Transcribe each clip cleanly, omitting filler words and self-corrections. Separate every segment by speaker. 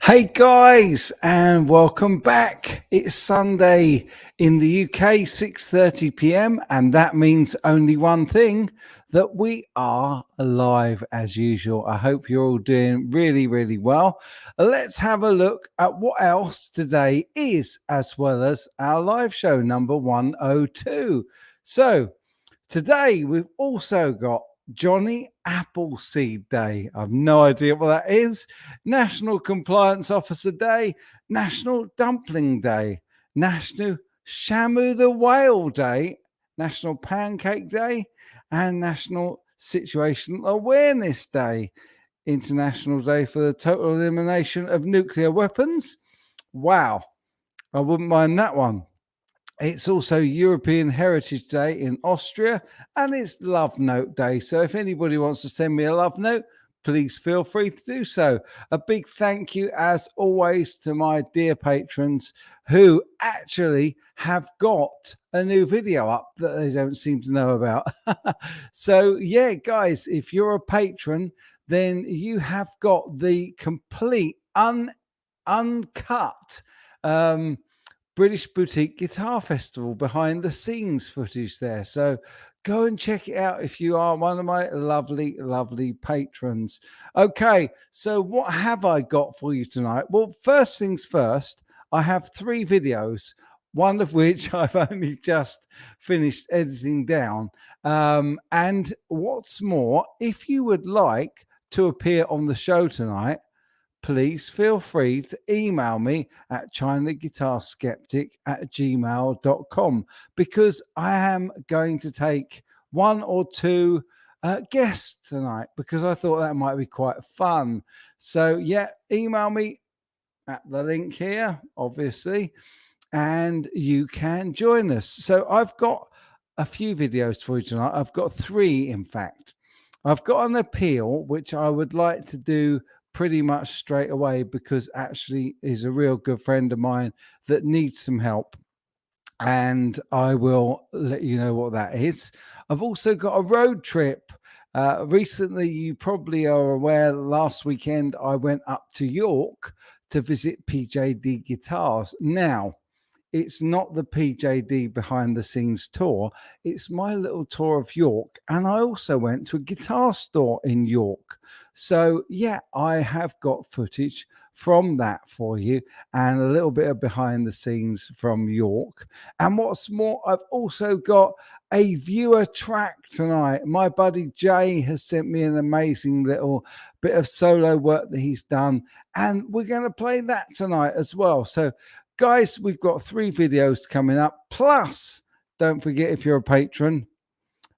Speaker 1: Hey guys, and welcome back. It's Sunday in the UK, 6:30 p.m., and that means only one thing, that we are live as usual. I hope you're all doing really well. Let's have a look at what else today is, as well as our live show number 102. So, today we've also got Johnny Appleseed Day. I've no idea what that is. National Compliance Officer Day, National Dumpling Day, National Shamu the Whale Day, National Pancake Day, and National Situational Awareness Day. International Day for the Total Elimination of Nuclear Weapons. Wow, I wouldn't mind that one. It's also European Heritage Day in Austria, and it's Love Note Day. So if anybody wants to send me a love note, please feel free to do so. A big thank you, as always, to my dear patrons who actually have got a new video up that they don't seem to know about. So, yeah, guys, if you're a patron, then you have got the complete uncut British Boutique Guitar Festival behind the scenes footage there. So go and check it out if you are one of my lovely patrons. Okay, so what have I got for you tonight? Well, first things first, I have 3 videos, one of which I've only just finished editing down. And what's more, if you would like to appear on the show tonight, please feel free to email me at chinaguitarskeptic@gmail.com, because I am going to take 1 or 2 guests tonight, because I thought that might be quite fun. So, yeah, email me at the link here, obviously, and you can join us. So I've got a few videos for you tonight. I've got 3, in fact. I've got an appeal, which I would like to do pretty much straight away, because actually is a real good friend of mine that needs some help, and I will let you know what that is. I've also got a road trip. Recently, you probably are aware, last weekend I went up to York to visit PJD Guitars. Now, it's not the PJD behind the scenes tour. It's my little tour of York. And I also went to a guitar store in York. So, yeah, I have got footage from that for you, and a little bit of behind the scenes from York. And what's more, I've also got a viewer track tonight. My buddy Jay has sent me an amazing little bit of solo work that he's done, and we're going to play that tonight as well. So, guys, we've got 3 videos coming up. Plus, don't forget, if you're a patron,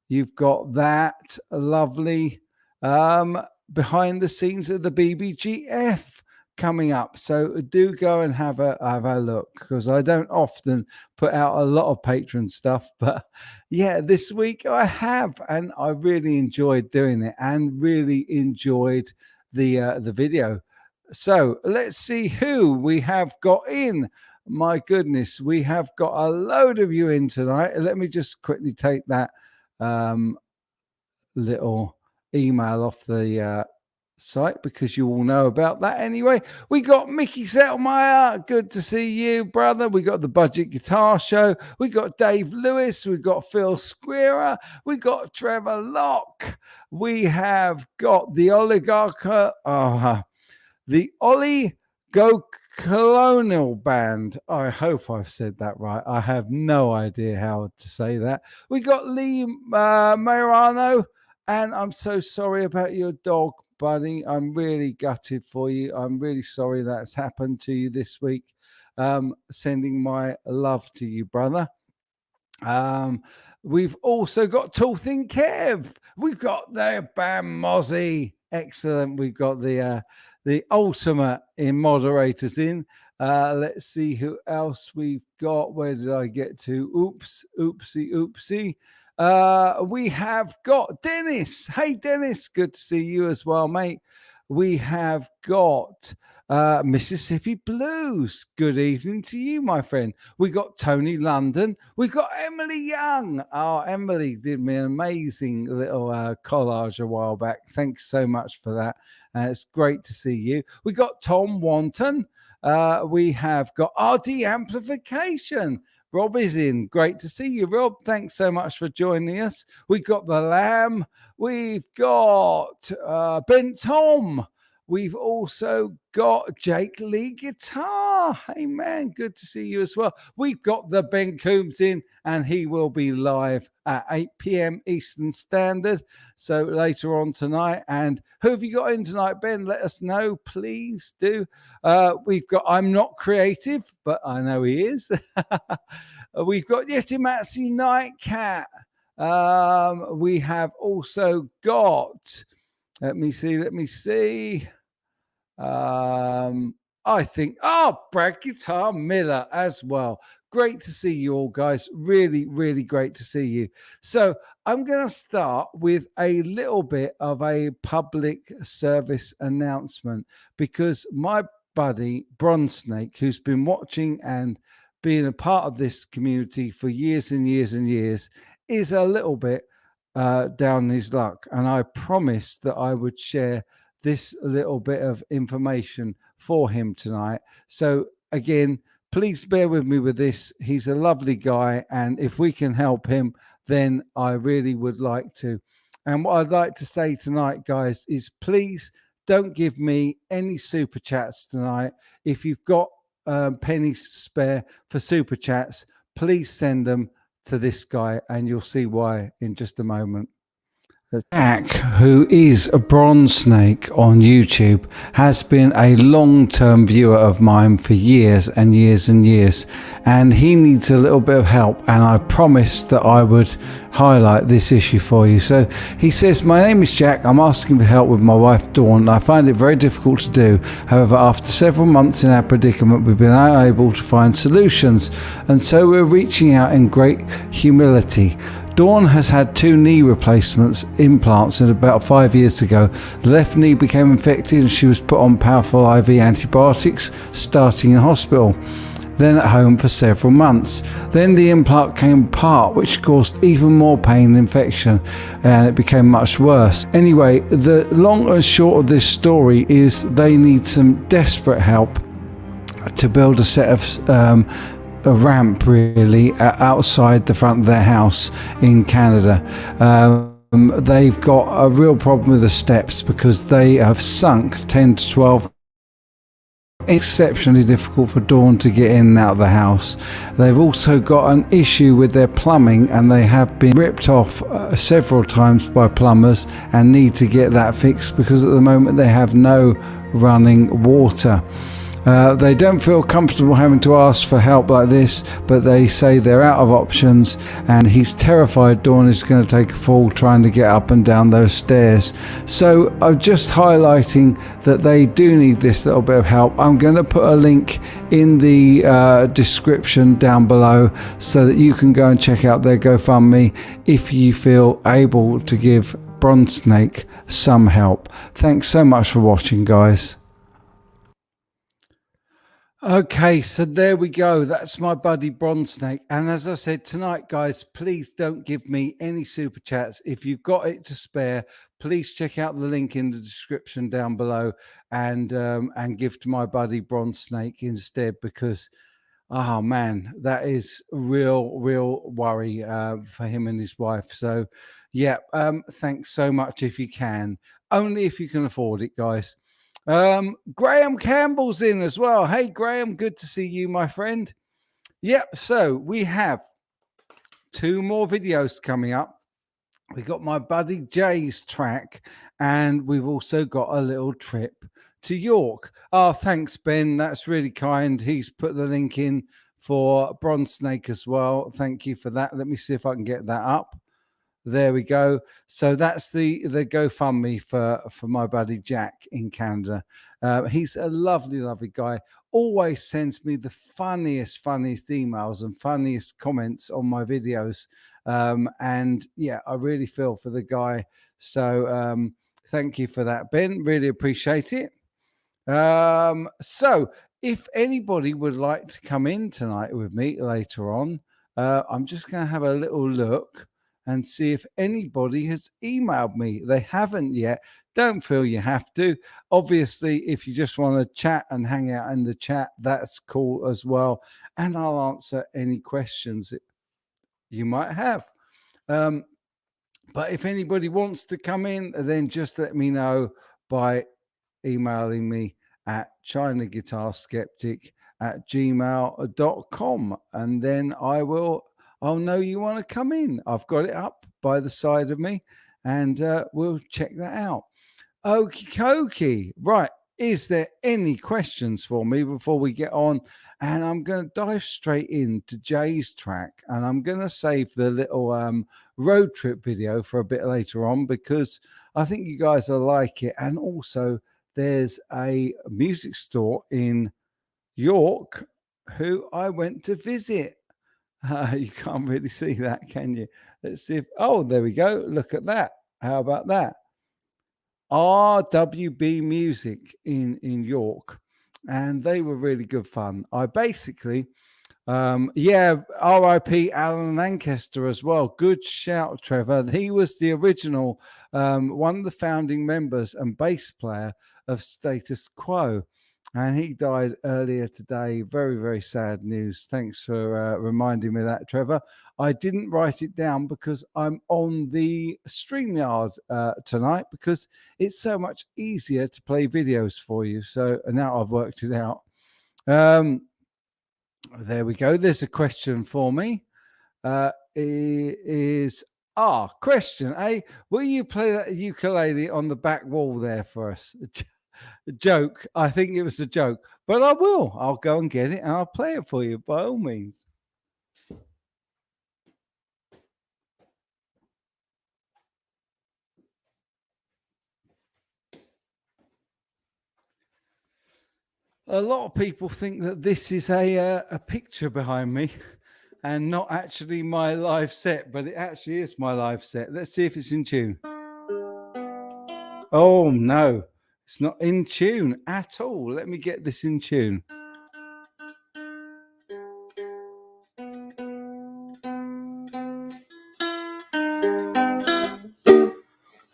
Speaker 1: you've got that lovely behind the scenes of the BBGF coming up. So do go and have a look, because I don't often put out a lot of patron stuff, but yeah, this week I have, and I really enjoyed doing it, and really enjoyed the video. So let's see who we have got in. My goodness, we have got a load of you in tonight. Let me just quickly take that little email off the site, because you all know about that anyway. We got Mickey Settlemeyer. Good to see you, brother. We got the Budget Guitar Show. We got Dave Lewis. We got Phil Squeerer. We got Trevor Locke. We have got the the Ollie Go Colonial Band. I hope I've said that right. I have no idea how to say that. We got Lee Marano, and I'm so sorry about your dog, buddy. I'm really gutted for you. I'm really sorry that's happened to you this week. Sending my love to you, brother. We've also got Tall Thin Kev. We've got the Bam Mozzie. Excellent. We've got the ultimate in moderators in. Let's see who else we've got. Where did I get to? Oopsie. We have got Dennis. Hey, Dennis. Good to see you as well, mate. We have got Mississippi Blues. Good evening to you, my friend. We got Tony London. We got Emily Young. Oh, Emily did me an amazing little collage a while back. Thanks so much for that. It's great to see you. We got Tom Wanton. We have got RD Amplification. Rob is in. Great to see you, Rob. Thanks so much for joining us. We've got the Lamb. We've got Ben Tom. We've also got Jake Lee Guitar. Hey, man, good to see you as well. We've got the Ben Coombs in, and he will be live at 8 p.m. Eastern Standard. So later on tonight. And who have you got in tonight, Ben? Let us know, please do. We've got I'm Not Creative, but I know he is. We've got Yetimatsu Nightcat. We have also got, let me see. I think, Brad Guitar Miller as well. Great to see you all, guys. Really, really great to see you. So I'm going to start with a little bit of a public service announcement, because my buddy Bronze Snake, who's been watching and being a part of this community for years and years and years, is a little bit down his luck. And I promised that I would share this little bit of information for him tonight. So again, please bear with me with this. He's a lovely guy, and if we can help him, then I really would like to. And what I'd like to say tonight, guys, is please don't give me any super chats tonight. If you've got pennies to spare for super chats, please send them to this guy, and you'll see why in just a moment. Jack, who is a Bronze Snake on YouTube, has been a long-term viewer of mine for years and years and years, and he needs a little bit of help, and I promised that I would highlight this issue for you. So he says, my name is Jack. I'm asking for help with my wife Dawn. I find it very difficult to do. However, after several months in our predicament, we've been unable to find solutions, and so we're reaching out in great humility. Dawn has had 2 knee replacements implants and about 5 years ago. The left knee became infected and she was put on powerful IV antibiotics, starting in hospital, then at home for several months. Then the implant came apart, which caused even more pain and infection, and it became much worse. Anyway, the long and short of this story is they need some desperate help to build a set of a ramp really outside the front of their house in Canada. They've got a real problem with the steps because they have sunk 10 to 12. Exceptionally difficult for Dawn to get in and out of the house. They've also got an issue with their plumbing, and they have been ripped off several times by plumbers and need to get that fixed because at the moment they have no running water. They don't feel comfortable having to ask for help like this, but they say they're out of options, and he's terrified Dawn is going to take a fall trying to get up and down those stairs. So I'm just highlighting that they do need this little bit of help. I'm going to put a link in the description down below so that you can go and check out their GoFundMe if you feel able to give Bronze Snake some help. Thanks so much for watching, guys. Okay, so there we go. That's my buddy Bronze Snake. And as I said tonight, guys, please don't give me any super chats. If you've got it to spare, please check out the link in the description down below and give to my buddy Bronze Snake instead, because oh man, that is real worry for him and his wife. So yeah, thanks so much if you can. Only if you can afford it, guys. Graham Campbell's in as well. Hey Graham, good to see you, my friend. Yep, so we have 2 more videos coming up. We got my buddy Jay's track, and we've also got a little trip to York. Oh, thanks Ben, that's really kind. He's put the link in for Bronze Snake as well. Thank you for that. Let me see if I can get that up. There we go. So that's the GoFundMe for my buddy Jack in Canada. He's a lovely guy. Always sends me the funniest emails and funniest comments on my videos. And yeah, I really feel for the guy. So thank you for that, Ben. Really appreciate it. So if anybody would like to come in tonight with me later on, I'm just going to have a little look and see if anybody has emailed me. They haven't yet. Don't feel you have to. Obviously, if you just want to chat and hang out in the chat, that's cool as well. And I'll answer any questions that you might have. Um, but if anybody wants to come in, then just let me know by emailing me at chinaguitarskeptic@gmail.com, and then I'll know you want to come in. I've got it up by the side of me, and we'll check that out. Okie dokie. Right. Is there any questions for me before we get on? And I'm going to dive straight into Jay's track, and I'm going to save the little road trip video for a bit later on because I think you guys will like it. And also, there's a music store in York who I went to visit. You can't really see that, can you? Let's see if, oh, there we go. Look at that. How about that? RWB Music in York, and they were really good fun. I basically, yeah, R.I.P. Alan Lancaster as well. Good shout, Trevor. He was the original, one of the founding members and bass player of Status Quo. And he died earlier today. Very, very sad news. Thanks for reminding me of that, Trevor. I didn't write it down because I'm on the StreamYard tonight because it's so much easier to play videos for you. So now I've worked it out. There we go. There's a question for me. Question A. Will you play that ukulele on the back wall there for us? A joke. I think it was a joke, but I will. I'll go and get it and I'll play it for you by all means. A lot of people think that this is a picture behind me and not actually my live set, but it actually is my live set. Let's see if it's in tune. Oh no, it's not in tune at all. Let me get this in tune.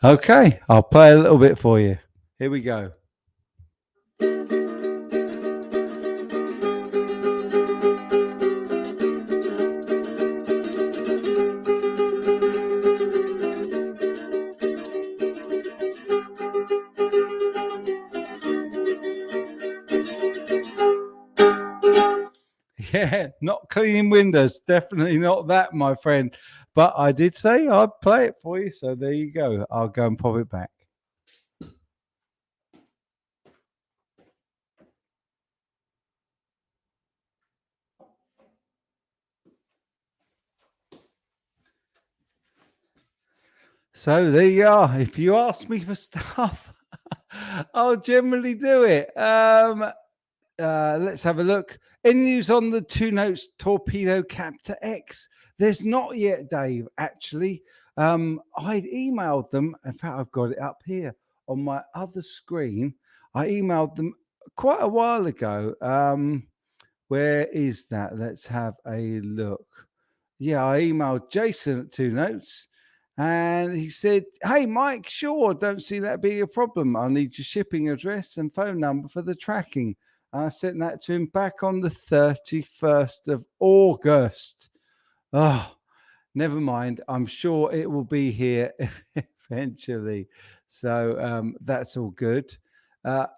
Speaker 1: Okay, I'll play a little bit for you. Here we go. Yeah, not cleaning windows. Definitely not that, my friend. But I did say I'd play it for you. So there you go. I'll go and pop it back. So there you are. If you ask me for stuff, I'll generally do it. Let's have a look. Any news on the Two Notes Torpedo Captor X? There's not yet, Dave. Actually, I'd emailed them. In fact, I've got it up here on my other screen. I emailed them quite a while ago. Where is that? Let's have a look. Yeah, I emailed Jason at Two Notes. And he said, "Hey, Mike, sure, don't see that being a problem. I need your shipping address and phone number for the tracking." And I sent that to him back on the 31st of August. Oh, never mind. I'm sure it will be here eventually. So that's all good.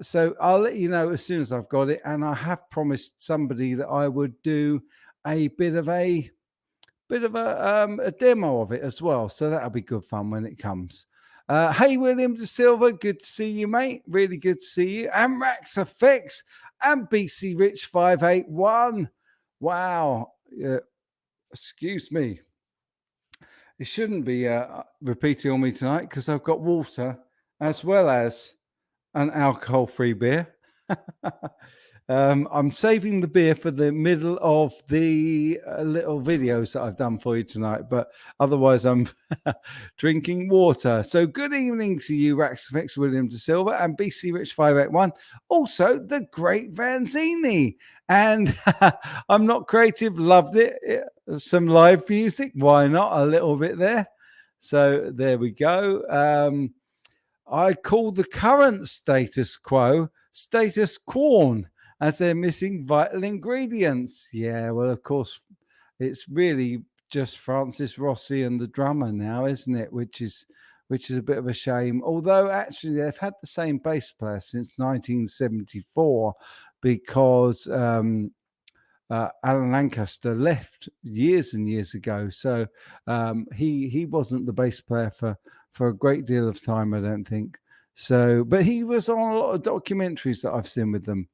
Speaker 1: So I'll let you know as soon as I've got it. And I have promised somebody that I would do a bit of a demo of it as well. So that'll be good fun when it comes. Hey, William De Silva, good to see you, mate. Really good to see you. And Rax Effects and BC Rich 581. Wow. Excuse me. It shouldn't be repeating on me tonight because I've got water as well as an alcohol-free beer. I'm saving the beer for the middle of the little videos that I've done for you tonight, but otherwise I'm drinking water. So good evening to you, Raxifix William De Silva and BC Rich 581. Also, the great Vanzini. And I'm not creative, loved it. Some live music, why not? A little bit there. So there we go. I call the current status quo status quo, as they're missing vital ingredients. Yeah, well, of course, it's really just Francis Rossi and the drummer now, isn't it? Which is a bit of a shame. Although actually they've had the same bass player since 1974, because Alan Lancaster left years and years ago, so he wasn't the bass player for a great deal of time, I don't think. So, but he was on a lot of documentaries that I've seen with them.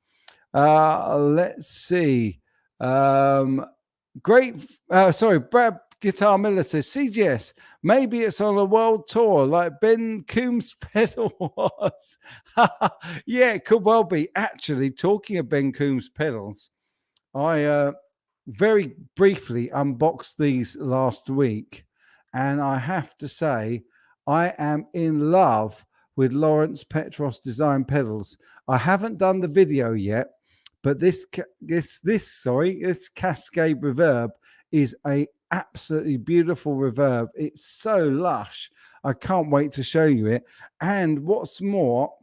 Speaker 1: Let's see. Brad Guitar Miller says, CGS, maybe it's on a world tour like Ben Coombs' pedal was. Yeah, it could well be. Actually, talking of Ben Coombs' pedals, I very briefly unboxed these last week, and I have to say, I am in love with Lawrence Petros design pedals. I haven't done the video yet, but this Cascade reverb is a absolutely beautiful reverb. It's so lush. I can't wait to show you it. And what's more,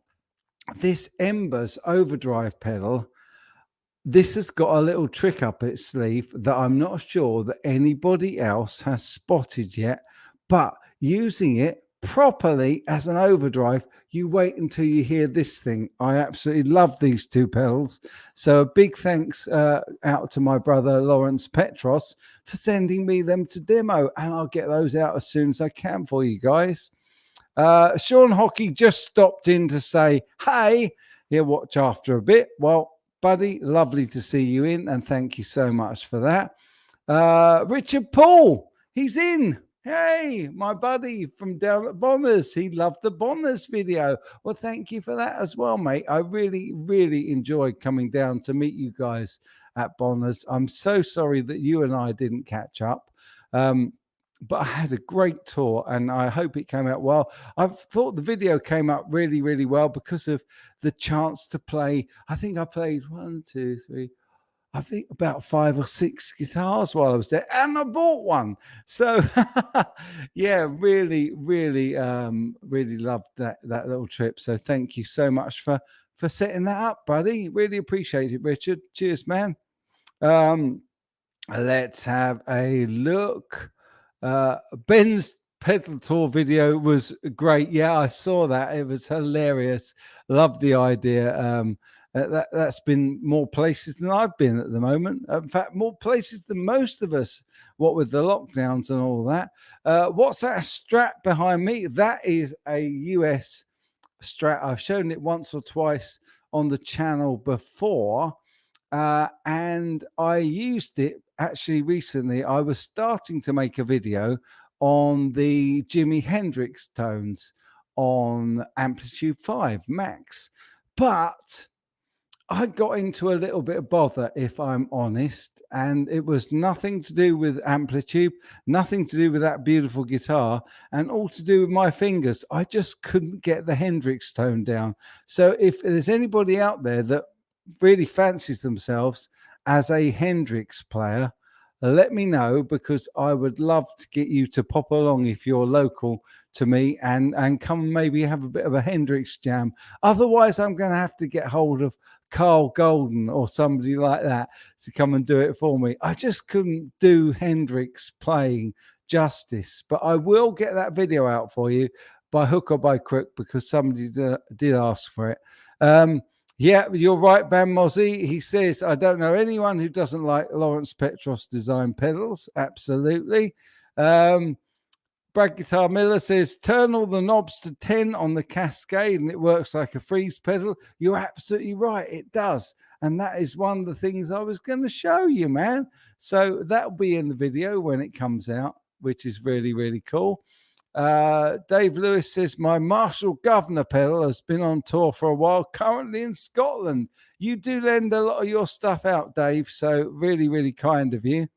Speaker 1: this Embers overdrive pedal, this has got a little trick up its sleeve that I'm not sure that anybody else has spotted yet, but using it properly as an overdrive, you wait until you hear this thing. I absolutely love these two pedals. So a big thanks out to my brother Lawrence Petros for sending me them to demo, and I'll get those out as soon as I can for you guys. Sean Hockey just stopped in to say, hey, he'll watch after a bit. Well, buddy, lovely to see you in, and thank you so much for that. Richard Paul, he's in. Hey, my buddy from down at Bonners. He loved the Bonners video. Well, thank you for that as well, mate. I really, really enjoyed coming down to meet you guys at Bonners. I'm so sorry that you and I didn't catch up. But I had a great tour, and I hope it came out well. I thought the video came out really, really well because of the chance to play. I think I played I think about 5 or 6 guitars while I was there, and I bought one. So yeah, really, really, really loved that little trip. So thank you so much for setting that up, buddy. Really appreciate it, Richard. Cheers, man. Let's have a look. Ben's pedal tour video was great. Yeah, I saw that. It was hilarious. Love the idea. That's been more places than I've been at the moment. In fact, more places than most of us, what with the lockdowns and all that. What's that Strat behind me? That is a US Strat. I've shown it once or twice on the channel before, and I used it actually recently. I was starting to make a video on the Jimi Hendrix tones on Amplitude 5 Max, but I got into a little bit of bother, if I'm honest, and it was nothing to do with Amplitude, nothing to do with that beautiful guitar, and all to do with my fingers. I just couldn't get the Hendrix tone down. So if there's anybody out there that really fancies themselves as a Hendrix player, let me know, because I would love to get you to pop along if you're local to me and come maybe have a bit of a Hendrix jam. Otherwise, I'm going to have to get hold of Carl Golden or somebody like that to come and do it for me. I just couldn't do Hendrix playing justice, but I will get that video out for you by hook or by crook, because somebody did ask for it. Yeah, you're right, Bam Mozzie. He says, I don't know anyone who doesn't like Lawrence Petros design pedals. Absolutely. Brad Guitar Miller says, turn all the knobs to 10 on the Cascade and it works like a freeze pedal. You're absolutely right. It does. And that is one of the things I was going to show you, man. So that'll be in the video when it comes out, which is really, really cool. Dave Lewis says, my Marshall Governor pedal has been on tour for a while, currently in Scotland. You do lend a lot of your stuff out, Dave, so really, really kind of you.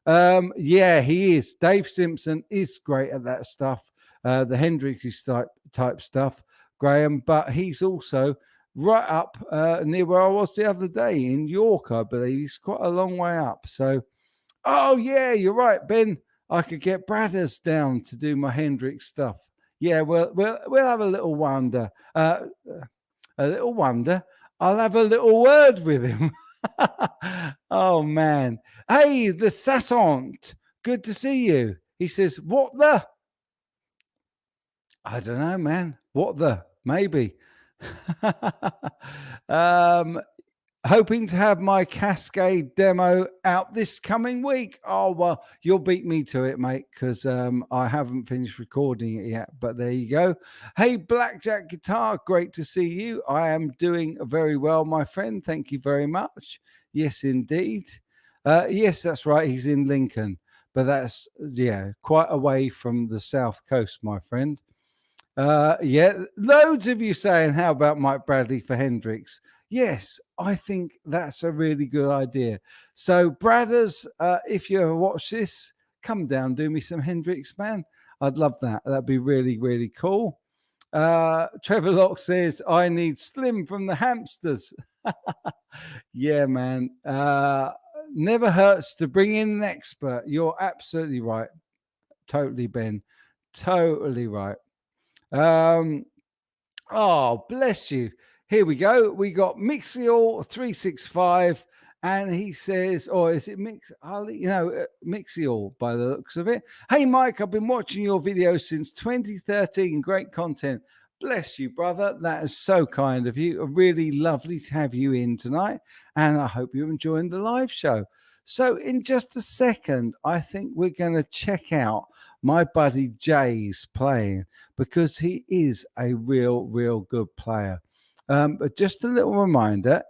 Speaker 1: Yeah, he is. Dave Simpson is great at that stuff, the Hendrix type stuff, Graham, but he's also right up near where I was the other day in York, I believe. He's quite a long way up. So, oh, yeah, you're right, Ben. I could get Bradders down to do my Hendrix stuff. Yeah, we'll have a little wonder. A little wonder. I'll have a little word with him. Oh, man. Hey, the Sassant. Good to see you. He says, what the? I don't know, man. What the? Maybe. Hoping to have my Cascade demo out this coming week. Oh, well, you'll beat me to it, mate, because I haven't finished recording it yet. But there you go. Hey, Blackjack Guitar, great to see you. I am doing very well, my friend. Thank you very much. Yes, indeed. Yes, that's right. He's in Lincoln. But that's, yeah, quite away from the South Coast, my friend. Yeah, loads of you saying, how about Mike Bradley for Hendrix? Yes, I think that's a really good idea. So, Bradders, if you ever watch this, come down, do me some Hendrix, man. I'd love that. That'd be really, really cool. Trevor Locke says, I need Slim from the Hamsters. Yeah, man. Never hurts to bring in an expert. You're absolutely right. Totally, Ben. Totally right. Oh, bless you. Here we go. We got Mixial365, and he says, or is it Mix Ali? Mixial by the looks of it. Hey, Mike, I've been watching your videos since 2013. Great content. Bless you, brother. That is so kind of you. Really lovely to have you in tonight, and I hope you're enjoying the live show. So, in just a second, I think we're going to check out my buddy Jay's playing, because he is a real good player. But just a little reminder,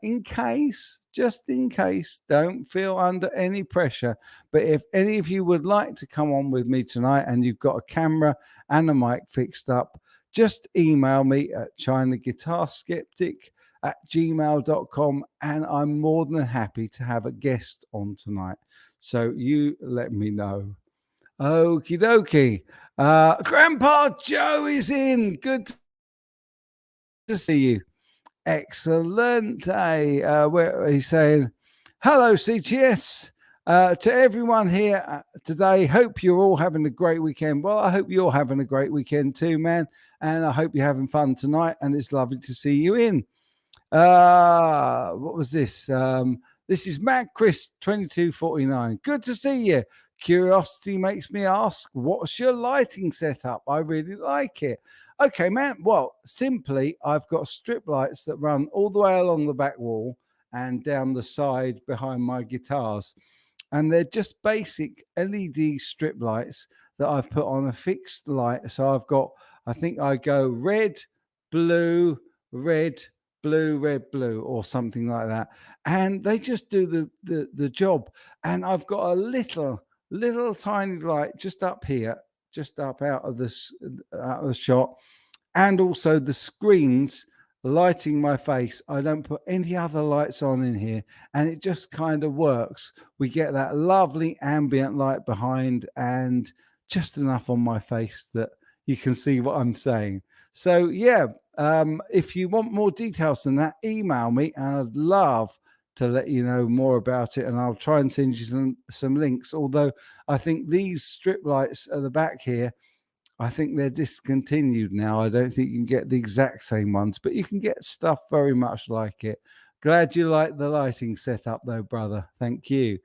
Speaker 1: just in case, don't feel under any pressure. But if any of you would like to come on with me tonight and you've got a camera and a mic fixed up, just email me at chinaguitarskeptic@gmail.com, and I'm more than happy to have a guest on tonight. So you let me know. Okie dokie. Grandpa Joe is in. Good to see you. Excellent. Where he's saying, hello, CTS. To everyone here today, hope you're all having a great weekend. Well, I hope you're having a great weekend too, man. And I hope you're having fun tonight. And it's lovely to see you in. What was this? This is Matt Chris 2249. Good to see you. Curiosity makes me ask, what's your lighting setup? I really like it. Okay, man. Well, simply, I've got strip lights that run all the way along the back wall and down the side behind my guitars. And they're just basic LED strip lights that I've put on a fixed light. So I've got, I think I go red, blue, red, blue, red, blue, or something like that. And they just do the job. And I've got a little tiny light just up here, just up out of the shot, and also the screens lighting my face. I don't put any other lights on in here, and it just kind of works. We get that lovely ambient light behind and just enough on my face that you can see what I'm saying. So yeah, if you want more details than that, email me, and I'd love to let you know more about it, and I'll try and send you some links. Although I think these strip lights at the back here, I think they're discontinued now. I don't think you can get the exact same ones, but you can get stuff very much like it. Glad you like the lighting setup though, brother. Thank you.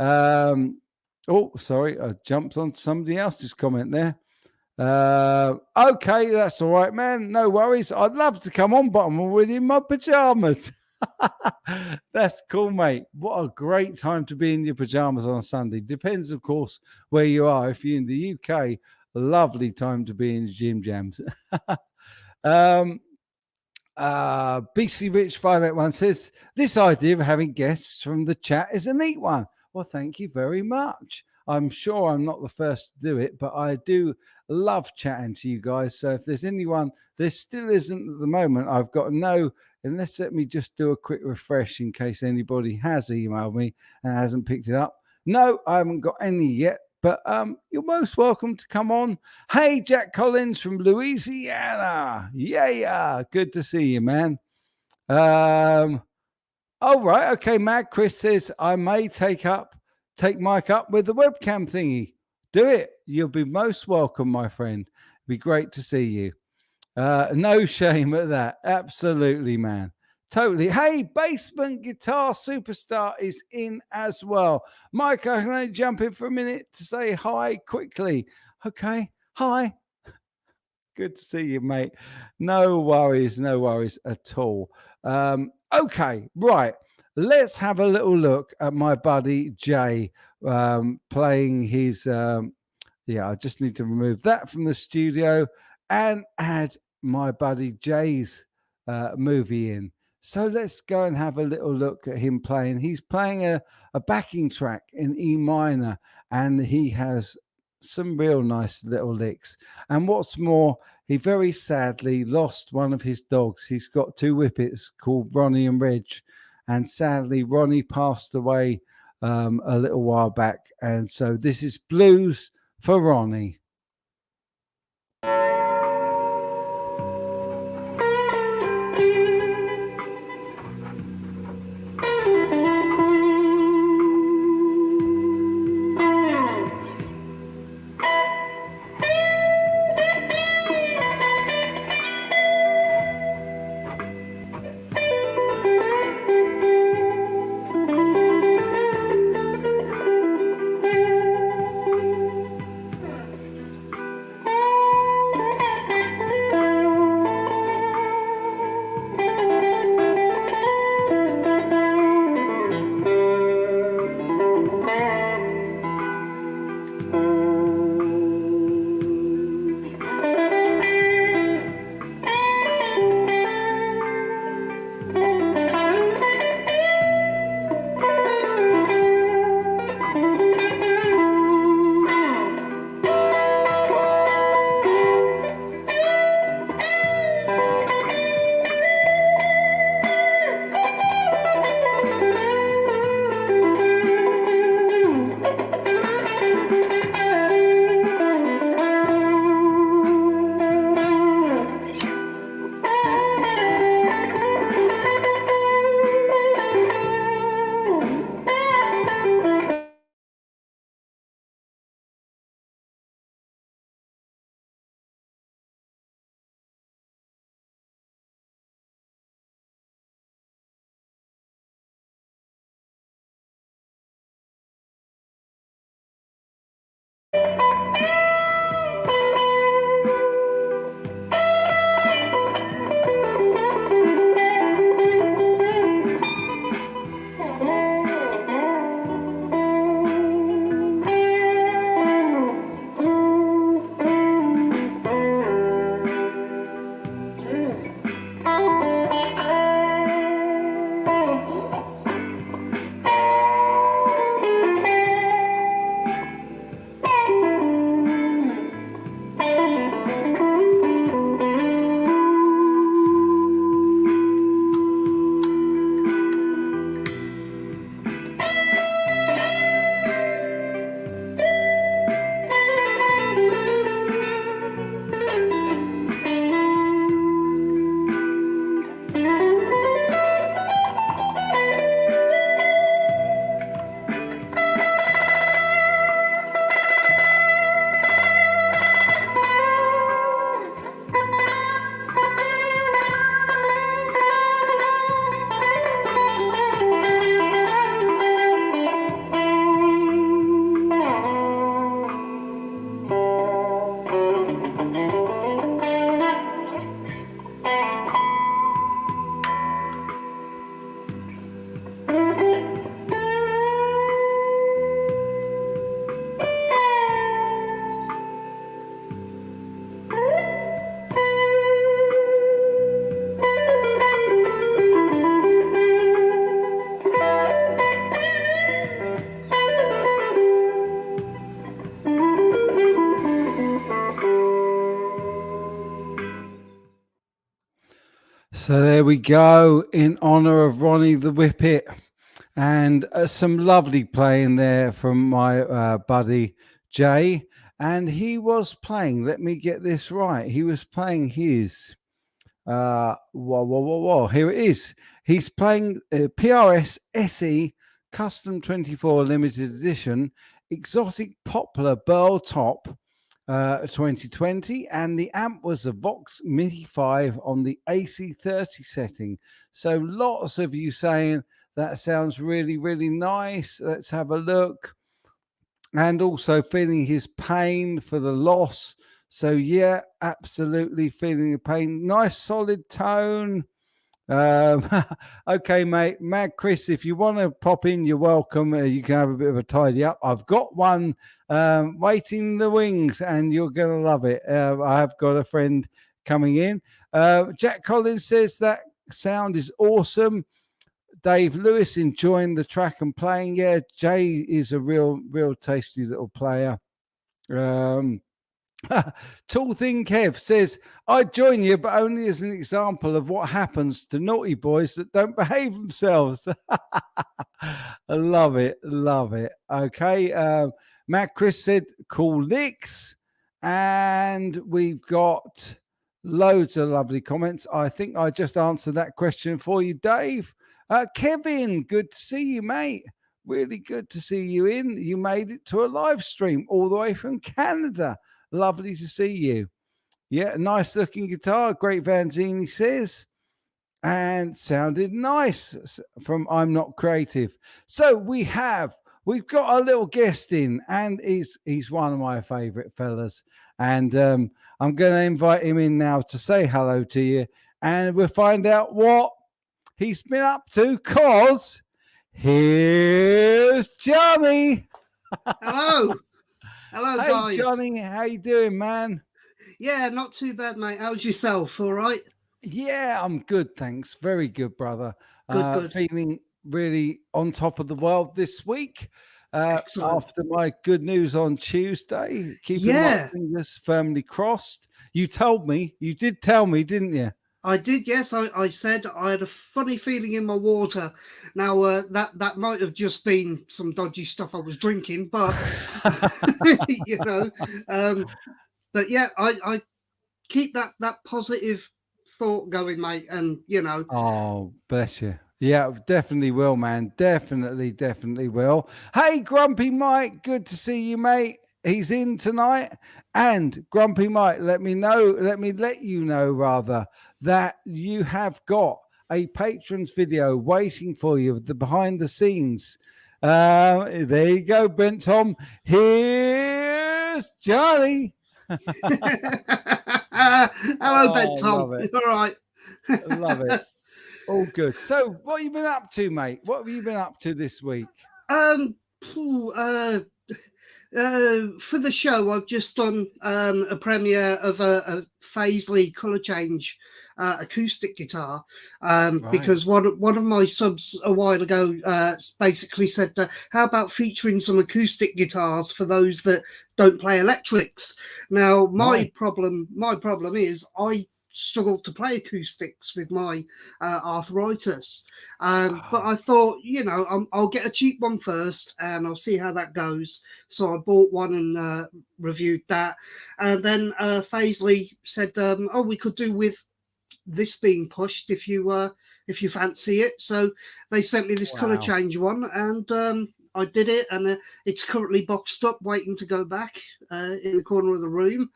Speaker 1: Oh, sorry, I jumped on somebody else's comment there. Okay, that's all right, man. No worries. I'd love to come on, but I'm already in my pajamas. That's cool, mate. What a great time to be in your pajamas on a Sunday. Depends, of course, where you are. If you're in the UK, lovely time to be in gym jams. BC Rich 581 says, this idea of having guests from the chat is a neat one. Well, thank you very much. I'm sure I'm not the first to do it, but I do love chatting to you guys. So if there's anyone, there still isn't at the moment. I've got no, unless let me just do a quick refresh in case anybody has emailed me and hasn't picked it up. No, I haven't got any yet. But you're most welcome to come on. Hey, Jack Collins from Louisiana. Yeah, good to see you, man. Oh, right. Okay, Mad Chris says, I may take Mike up with the webcam thingy. Do it. You'll be most welcome, my friend. It'd be great to see you. No shame at that. Absolutely, man. Totally. Hey, Basement Guitar Superstar is in as well. Mike, I can only jump in for a minute to say hi quickly. Okay. Hi. Good to see you, mate. No worries at all. Okay, right. Let's have a little look at my buddy Jay playing his. I just need to remove that from the studio and add my buddy Jay's movie in. So let's go and have a little look at him playing. He's playing a backing track in E minor, and he has some real nice little licks. And what's more, he very sadly lost one of his dogs. He's got two whippets called Ronnie and Reg, and sadly Ronnie passed away a little while back. And so this is Blues for Ronnie. So there we go, in honor of Ronnie the Whippet. And some lovely playing there from my buddy Jay. And he was playing, let me get this right, he was playing his, here it is. He's playing PRS SE Custom 24 Limited Edition Exotic Poplar Burl Top 2020, and the amp was a Vox MIDI 5 on the AC30 setting. So lots of you saying that sounds really, really nice. Let's have a look. And also feeling his pain for the loss. So yeah, absolutely feeling the pain. Nice solid tone. Okay, mate. Mad Chris, if you want to pop in, you're welcome. You can have a bit of a tidy up. I've got one waiting in the wings, and you're going to love it. I have got a friend coming in. Jack Collins says that sound is awesome. Dave Lewis enjoying the track and playing. Yeah, Jay is a real tasty little player. Tall Thing Kev says, I'd join you, but only as an example of what happens to naughty boys that don't behave themselves. I love it. Love it. Okay. Matt Chris said, cool licks. And we've got loads of lovely comments. I think I just answered that question for you, Dave. Kevin, good to see you, mate. Really good to see you in. You made it to a live stream all the way from Canada. Lovely to see you. Yeah, nice looking guitar. Great Vanzini says. And sounded nice from I'm Not Creative. So we've got a little guest in, and he's one of my favorite fellas. And I'm going to invite him in now to say hello to you, and we'll find out what he's been up to, cause here's Johnny.
Speaker 2: Hello. Hello,
Speaker 1: hey,
Speaker 2: guys.
Speaker 1: Johnny, how you doing, man?
Speaker 2: Yeah, not too bad, mate. How's yourself? All right?
Speaker 1: Yeah, I'm good, thanks. Very good, brother.
Speaker 2: Good.
Speaker 1: Feeling really on top of the world this week.
Speaker 2: Excellent.
Speaker 1: After my good news on Tuesday, keeping my
Speaker 2: Yeah,
Speaker 1: fingers firmly crossed. You did tell me, didn't you?
Speaker 2: I did. Yes, I said I had a funny feeling in my water. Now that might have just been some dodgy stuff I was drinking, but you know, but yeah, I keep that positive thought going, mate, and you know.
Speaker 1: Oh, bless you. Yeah, definitely will, man. Definitely will. Hey, Grumpy Mike, good to see you, mate. He's in tonight. And Grumpy Mike, let me let you know rather that you have got a patrons video waiting for you, the behind the scenes. There you go, Brent Tom. Here's Johnny.
Speaker 2: Hello, Ben Tom.
Speaker 1: Love it.
Speaker 2: All right.
Speaker 1: Love it. All good. So, what have you been up to, mate? What have you been up to this week?
Speaker 2: For the show, I've just done a premiere of a Faisley colour change acoustic guitar because one of my subs a while ago basically said, "How about featuring some acoustic guitars for those that don't play electrics?" Now, my problem is I struggle to play acoustics with my arthritis. But I thought, I'll get a cheap one first and I'll see how that goes. So I bought one and reviewed that. And then Faisley said, we could do with this being pushed if you fancy it. So they sent me this colour change one, and I did it, and it's currently boxed up waiting to go back in the corner of the room.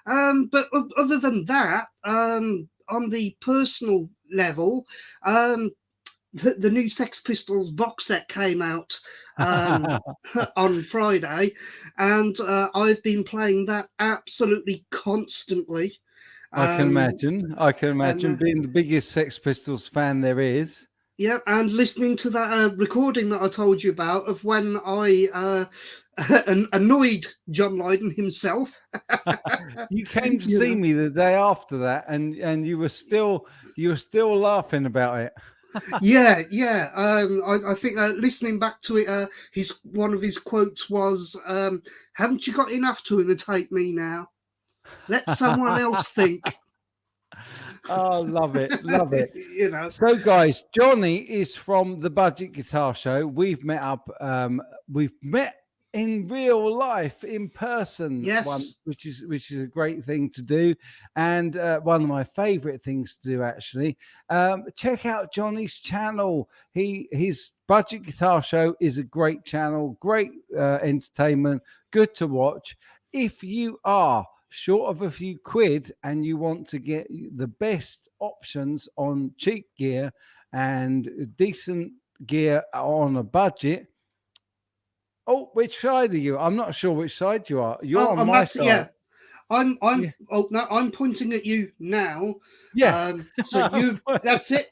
Speaker 2: But other than that, on the personal level, the new Sex Pistols box set came out on Friday, and I've been playing that absolutely constantly.
Speaker 1: I can imagine being the biggest Sex Pistols fan there is.
Speaker 2: Yeah, and listening to that recording that I told you about of when I annoyed John Lydon himself.
Speaker 1: You came to see me the day after that, and you were still laughing about it.
Speaker 2: Yeah. I think listening back to it, one of his quotes was, "Haven't you got enough to imitate me now? Let someone else think."
Speaker 1: Oh, love it, love it.
Speaker 2: You know.
Speaker 1: So, guys, Johnny is from the Budget Guitar Show. We've met up. We've met in real life, in person,
Speaker 2: Yes.
Speaker 1: which is a great thing to do, and one of my favourite things to do. Actually, check out Johnny's channel. His Budget Guitar Show is a great channel, great entertainment, good to watch. If you are short of a few quid and you want to get the best options on cheap gear and decent gear on a budget. Oh, which side are you? I'm not sure which side you are. You're on my side.
Speaker 2: Yeah. I'm
Speaker 1: Yeah.
Speaker 2: oh no, I'm pointing at you now.
Speaker 1: Yeah.
Speaker 2: So that's it.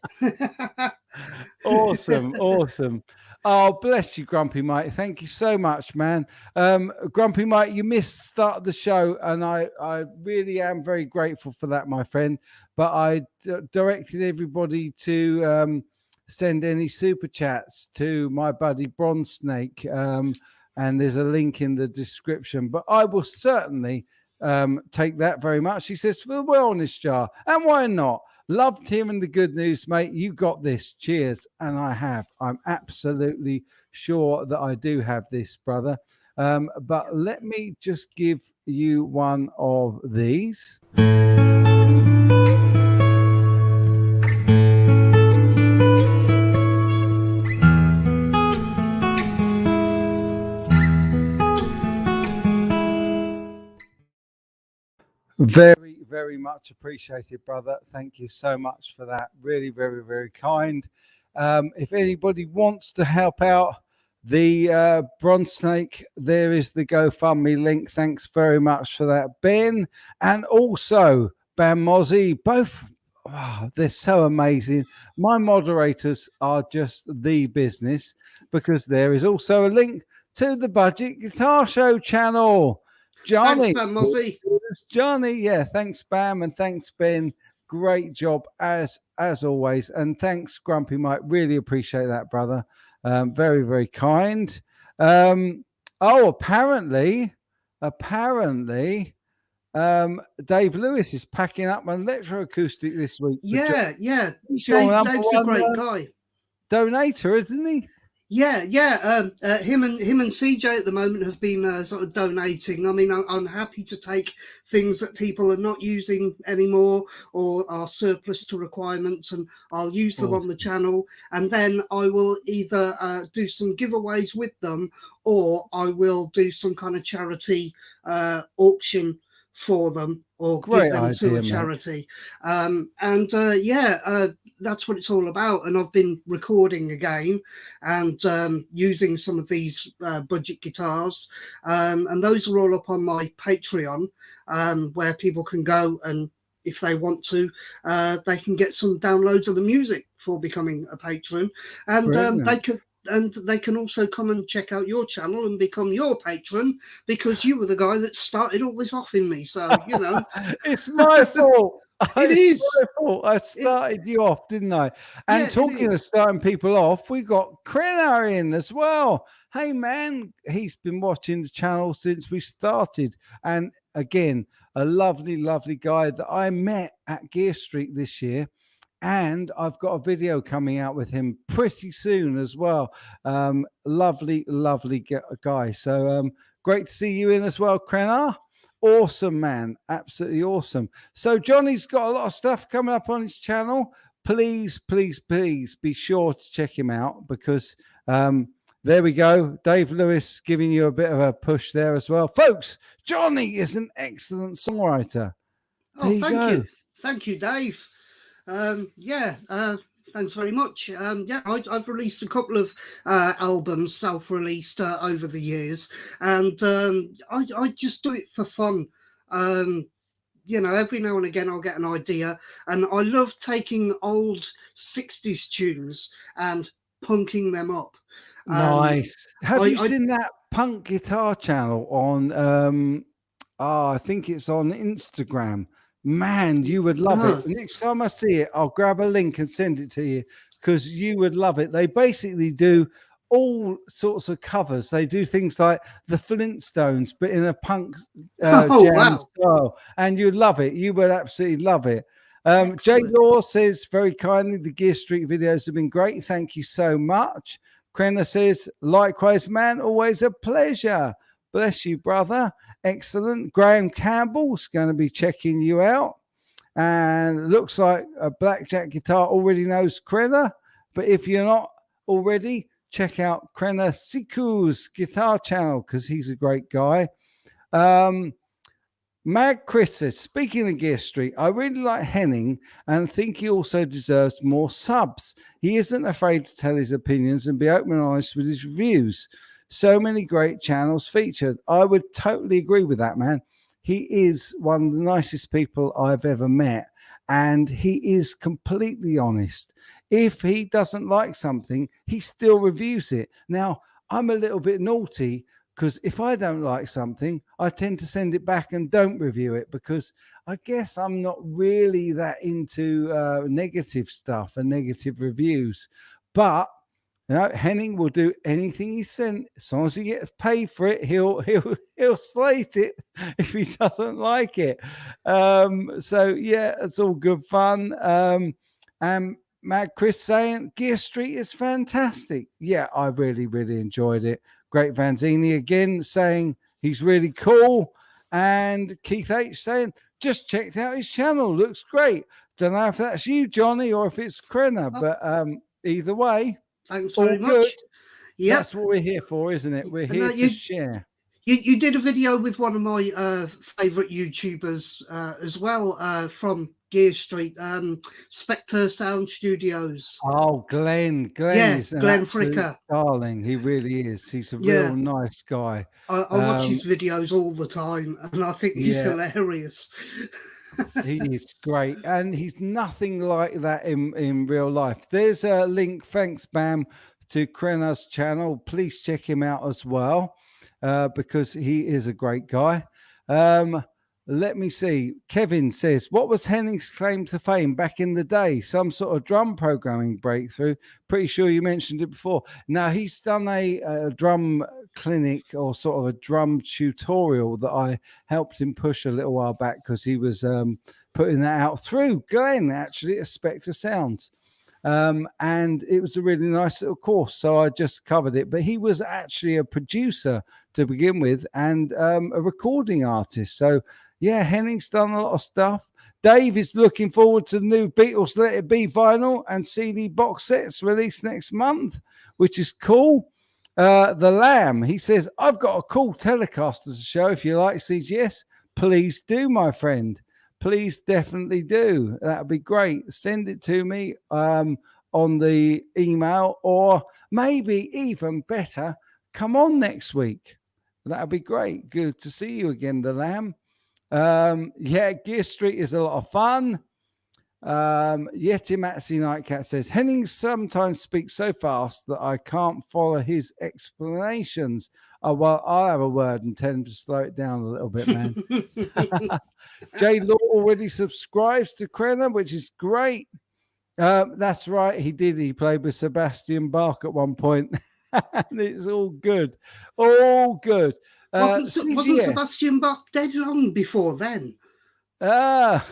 Speaker 1: Awesome, awesome. Oh, bless you, Grumpy Mike. Thank you so much, man. Grumpy Mike, you missed the start of the show, and I really am very grateful for that, my friend. But I directed everybody to send any super chats to my buddy Bronze Snake, and there's a link in the description. But I will certainly take that very much. He says, for the wellness jar, and why not? Loved hearing the good news, mate. You got this. Cheers. And I have. I'm absolutely sure that I do have this, brother. But let me just give you one of these. Very, very much appreciated, brother. Thank you so much for that. Really, very, very kind. If anybody wants to help out the Bronze Snake, there is the GoFundMe link. Thanks very much for that, Ben. And also, Bam Mozzie, both, they're so amazing. My moderators are just the business, because there is also a link to the Budget Guitar Show channel. Johnny.
Speaker 2: Thanks, Ben Mozzie.
Speaker 1: Johnny, yeah, thanks, Bam, and thanks, Ben. Great job as always, and thanks, Grumpy Mike. Really appreciate that, brother. Very, very kind. Apparently, Dave Lewis is packing up an electroacoustic this week.
Speaker 2: Yeah. Dave's a great guy.
Speaker 1: Donator, isn't he?
Speaker 2: Yeah. Him and CJ at the moment have been sort of donating. I mean, I'm happy to take things that people are not using anymore or are surplus to requirements, and I'll use them on the channel. And then I will either do some giveaways with them, or I will do some kind of charity auction for them, or give them to a charity. That's what it's all about. And I've been recording again and using some of these budget guitars, and those are all up on my Patreon, where people can go, and if they want to, they can get some downloads of the music for becoming a patron, and they can also come and check out your channel and become your patron, because you were the guy that started all this off in me. So, you know.
Speaker 1: It's my fault.
Speaker 2: It's
Speaker 1: my fault. I started you off, didn't I? And yeah, talking of starting people off, we got Krenar in as well. Hey, man, he's been watching the channel since we started. And again, a lovely, lovely guy that I met at Gear Street this year. And I've got a video coming out with him pretty soon as well. Lovely, lovely guy. So great to see you in as well, Krenar. Awesome, man. Absolutely awesome. So Johnny's got a lot of stuff coming up on his channel. Please, please, please be sure to check him out, because there we go. Dave Lewis giving you a bit of a push there as well. Folks, Johnny is an excellent songwriter.
Speaker 2: Oh, thank you. Thank you, Dave. Thanks very much. I've released a couple of albums, self-released over the years, and I just do it for fun. You know, every now and again I'll get an idea, and I love taking old 60s tunes and punking them up.
Speaker 1: Nice. Have you seen that punk guitar channel on I think it's on Instagram? Man, you would love it. Next time I see it, I'll grab a link and send it to you, because you would love it. They basically do all sorts of covers. They do things like the Flintstones, but in a punk jam style, and you'd love it. You would absolutely love it. Jay
Speaker 2: Excellent.
Speaker 1: Law says very kindly, the Gear Street videos have been great. Thank you so much. Krenner says, likewise, man, always a pleasure. Bless you, brother. Excellent. Graham Campbell's going to be checking you out. And looks like a Blackjack Guitar already knows Krenner. But if you're not already, check out Krenner Siku's guitar channel because he's a great guy. Mag Chris says, speaking of Gear Street, I really like Henning and think he also deserves more subs. He isn't afraid to tell his opinions and be open and honest with his reviews. So many great channels featured. I would totally agree with that, man. He is one of the nicest people I've ever met, and he is completely honest. If he doesn't like something, he still reviews it. Now, I'm a little bit naughty because if I don't like something, I tend to send it back and don't review it because I guess I'm not really that into negative stuff and negative reviews. But Henning will do anything he sent as long as he gets paid for it. He'll slate it if he doesn't like it. So yeah, it's all good fun. And Mad Chris saying Gear Street is fantastic. Yeah, I really enjoyed it. Great Vanzini again saying he's really cool. And Keith H saying, just checked out his channel. Looks great. Don't know if that's you, Johnny, or if it's Krenner, but either way,
Speaker 2: thanks very
Speaker 1: all good.
Speaker 2: much. Yep.
Speaker 1: That's what we're here for, isn't it? We're here to share.
Speaker 2: You did a video with one of my favourite YouTubers as well from Gear Street, Spectre Sound Studios.
Speaker 1: Oh, Glenn is an
Speaker 2: Glenn
Speaker 1: absolute
Speaker 2: Fricker,
Speaker 1: darling. He really is. He's a real nice guy.
Speaker 2: I watch his videos all the time, and I think he's hilarious.
Speaker 1: He is great, and he's nothing like that in real life. There's a link. Thanks, Bam, to Krenner's channel. Please check him out as well. Because he is a great guy. Let me see. Kevin says, what was Henning's claim to fame back in the day? Some sort of drum programming breakthrough. Pretty sure you mentioned it before. Now, he's done a drum clinic or sort of a drum tutorial that I helped him push a little while back because he was putting that out through Glenn, actually, at Spectre Sounds. And it was a really nice little course, so I just covered it. But he was actually a producer to begin with and a recording artist. So, yeah, Henning's done a lot of stuff. Dave is looking forward to the new Beatles Let It Be vinyl and CD box sets released next month, which is cool. The Lamb, he says, I've got a cool Telecaster to show. If you like CGS, please do, my friend. Please definitely do. That would be great. Send it to me on the email, or maybe even better, come on next week. That would be great. Good to see you again, the Lamb. Yeah, Gear Street is a lot of fun. Yeti Matsi Nightcat says, Henning sometimes speaks so fast that I can't follow his explanations. Oh, well, I'll have a word and tell him to slow it down a little bit, man. Jay Law already subscribes to Krenner, which is great. That's right, he did. He played with Sebastian Bach at one point. And it's all good. All good.
Speaker 2: Wasn't Sebastian Bach dead long before then?
Speaker 1: I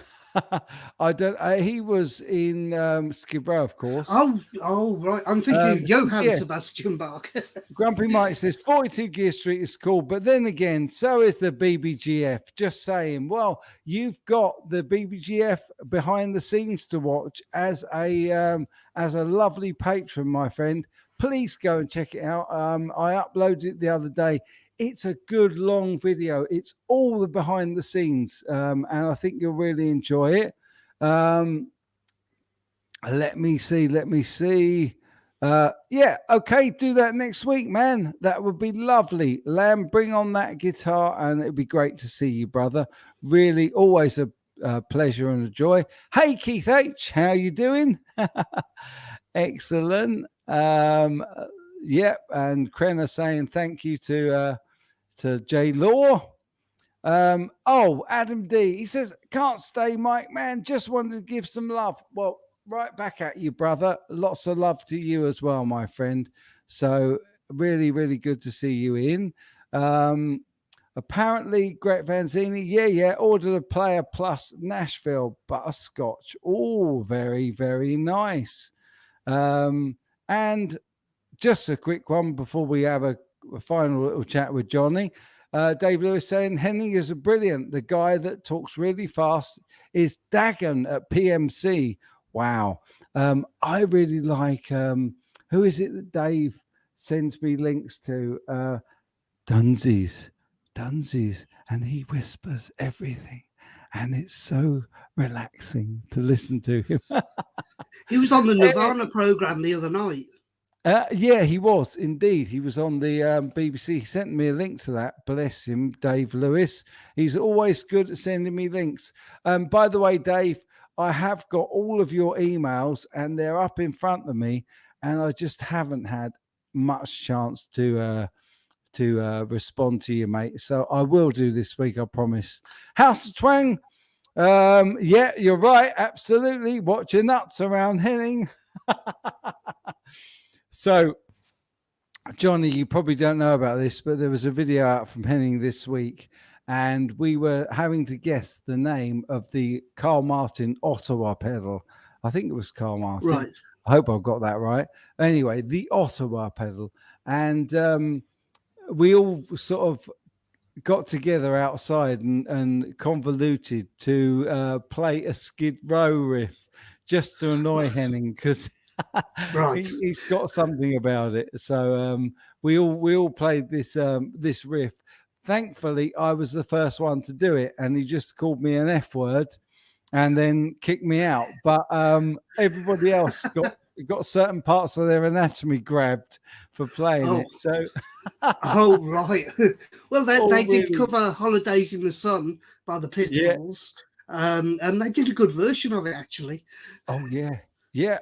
Speaker 1: don't. He was in Skid Row, of course.
Speaker 2: Oh, right. I'm thinking Johann Sebastian Bach.
Speaker 1: Grumpy Mike says 42 Gear Street is cool, but then again, so is the BBGF. Just saying. Well, you've got the BBGF behind the scenes to watch as a lovely patron, my friend. Please go and check it out. I uploaded it the other day. It's a good long video. It's all the behind the scenes, and I think you'll really enjoy it. Let me see. Yeah, okay, do that next week, man. That would be lovely. Lamb, bring on that guitar, and it'd be great to see you, brother. Really, always a pleasure and a joy. Hey, Keith H, how you doing? Excellent. Yeah, and Krenner saying thank you to Jay Law. Adam D. He says, can't stay, Mike, man. Just wanted to give some love. Well, right back at you, brother. Lots of love to you as well, my friend. So really, really good to see you in. Apparently, Gret Vanzini, yeah, ordered a Player Plus Nashville butterscotch. Oh, very, very nice. And just a quick one before we have a final little chat with Johnny. Dave Lewis saying Henning is brilliant. The guy that talks really fast is Dagon at PMC. Wow. I really like, who is it that Dave sends me links to? Dunsies, and he whispers everything. And it's so relaxing to listen to him.
Speaker 2: He was on the Nirvana program the other night.
Speaker 1: Yeah, he was indeed. He was on the BBC. He sent me a link to that. Bless him, Dave Lewis. He's always good at sending me links. By the way, Dave, I have got all of your emails and they're up in front of me, and I just haven't had much chance to respond to you, mate. So I will do this week, I promise. House of Twang. Yeah, you're right. Absolutely. Watch your nuts around Henning. So, Johnny, you probably don't know about this, but there was a video out from Henning this week, and we were having to guess the name of the Carl Martin Ottawa pedal. I think it was Carl Martin.
Speaker 2: Right.
Speaker 1: I hope I've got that right. Anyway, the Ottawa pedal. And we all sort of got together outside and convoluted to play a Skid Row riff just to annoy Henning, because
Speaker 2: right.
Speaker 1: he's got something about it. So we all played this this riff. Thankfully, I was the first one to do it, and he just called me an F word and then kicked me out. But everybody else got certain parts of their anatomy grabbed for playing it. So
Speaker 2: oh right. Well, they did cover Holidays in the Sun by the Pitbulls, and they did a good version of it, actually.
Speaker 1: Oh yeah,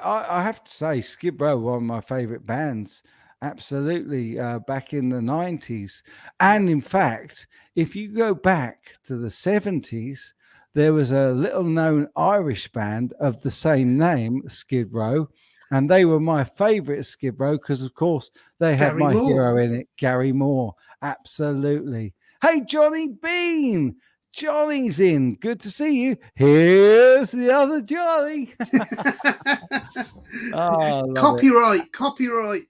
Speaker 1: I have to say Skid Row, one of my favorite bands, absolutely, back in the 90s. And in fact, if you go back to the 70s, there was a little known Irish band of the same name, Skid Row, and they were my favorite Skid Row because, of course, they had my hero in it, Gary Moore. Absolutely. Hey, Johnny Bean. Johnny's in. Good to see you. Here's the other Johnny.
Speaker 2: Copyright.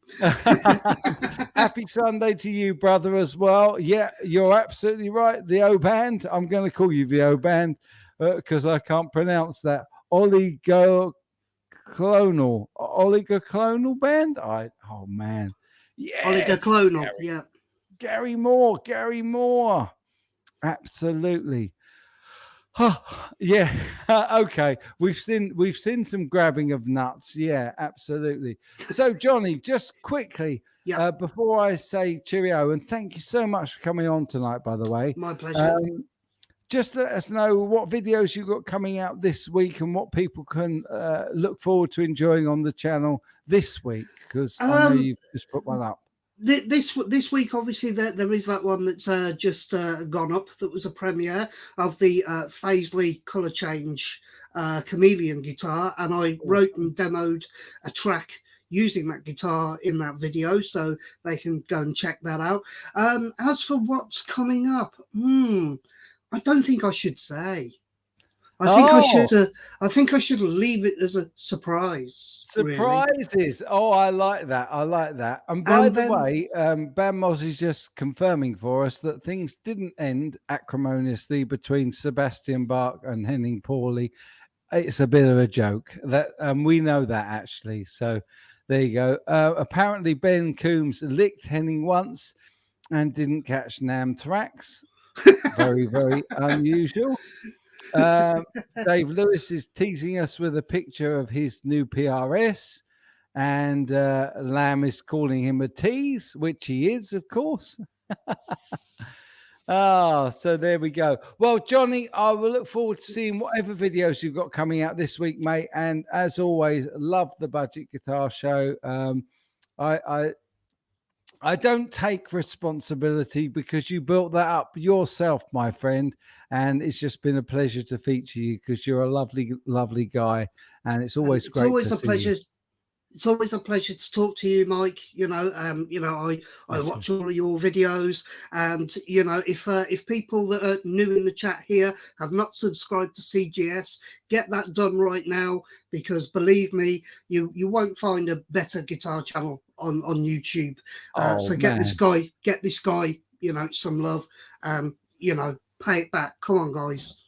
Speaker 1: Happy Sunday to you, brother, as well. Yeah, you're absolutely right. The O Band. I'm going to call you the O Band because I can't pronounce that. Oligoclonal band. Oh man. Yeah.
Speaker 2: Oligoclonal. Yeah.
Speaker 1: Gary Moore. Absolutely. Yeah. Okay. We've seen some grabbing of nuts. Yeah, absolutely. So, Johnny, just quickly, before I say cheerio, and thank you so much for coming on tonight, by the way.
Speaker 2: My pleasure.
Speaker 1: Just let us know what videos you've got coming out this week and what people can look forward to enjoying on the channel this week, because I know you've just put one up.
Speaker 2: This week, obviously, there is that one that's just gone up. That was a premiere of the Paisley Color Change Chameleon guitar, and I wrote and demoed a track using that guitar in that video, so they can go and check that out. As for what's coming up, I don't think I should say. I think I should leave it as a surprise.
Speaker 1: Surprises. Really. Oh, I like that. And by the way, Bam Moz is just confirming for us that things didn't end acrimoniously between Sebastian Bach and Henning Pauly. It's a bit of a joke. That we know that, actually. So there you go. Apparently, Ben Coombs licked Henning once and didn't catch Namthrax. Very, very unusual. Dave Lewis is teasing us with a picture of his new PRS, and Lamb is calling him a tease, which he is, of course. So there we go. Well, Johnny, I will look forward to seeing whatever videos you've got coming out this week, mate. And as always, love the Budget Guitar Show. I don't take responsibility because you built that up yourself, my friend. And it's just been a pleasure to feature you because you're a lovely, lovely guy. And it's always great to see you.
Speaker 2: it's always a pleasure to talk to you, Mike. I watch all of your videos, and if people that are new in the chat here have not subscribed to CGS, get that done right now, because believe me, you won't find a better guitar channel on YouTube. So get this guy, some love, and pay it back. Come on, guys.